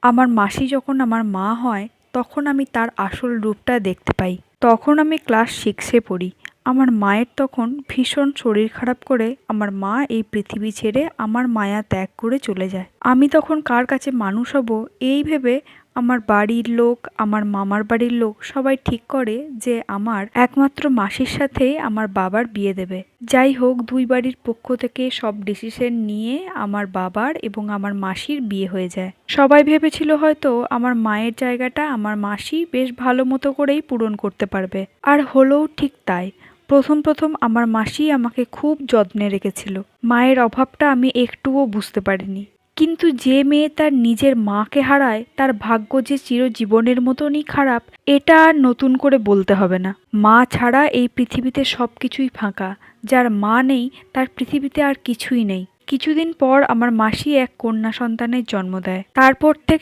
আমার মাসি যখন আমার মা হয় তখন আমি তার আসল রূপটা দেখতে পাই। তখন আমি ক্লাস 6-এ পড়ি। আমার মায়ের তখন ভীষণ শরীর খারাপ করে আমার মা এই পৃথিবী ছেড়ে আমার মায়া ত্যাগ করে চলে যায়। আমি তখন কার কাছে মানুষ হব এই ভেবে আমার বাড়ির লোক, আমার মামার বাড়ির লোক সবাই ঠিক করে যে আমার একমাত্র মাসির সাথেই আমার বাবার বিয়ে দেবে। যাই হোক, দুই বাড়ির পক্ষ থেকে সব ডিসিশন নিয়ে আমার বাবার এবং আমার মাসির বিয়ে হয়ে যায়। সবাই ভেবেছিল হয়তো আমার মায়ের জায়গাটা আমার মাসি বেশ ভালো মতো করেই পূরণ করতে পারবে, আর হলেও ঠিক তাই। প্রথম প্রথম আমার মাসি আমাকে খুব যত্নে রেখেছিল। মায়ের অভাবটা আমি একটুও বুঝতে পারিনি। কিন্তু যে মেয়ে তার নিজের মাকে হারায় তার ভাগ্য যে চিরজীবনের মতনই খারাপ, এটা আর নতুন করে বলতে হবে না। মা ছাড়া এই পৃথিবীতে সবকিছুই ফাঁকা। যার মা নেই তার পৃথিবীতে আর কিছুই নেই। কিছুদিন পর আমার মাসি এক কন্যা সন্তানের জন্ম দেয়। তারপর থেকে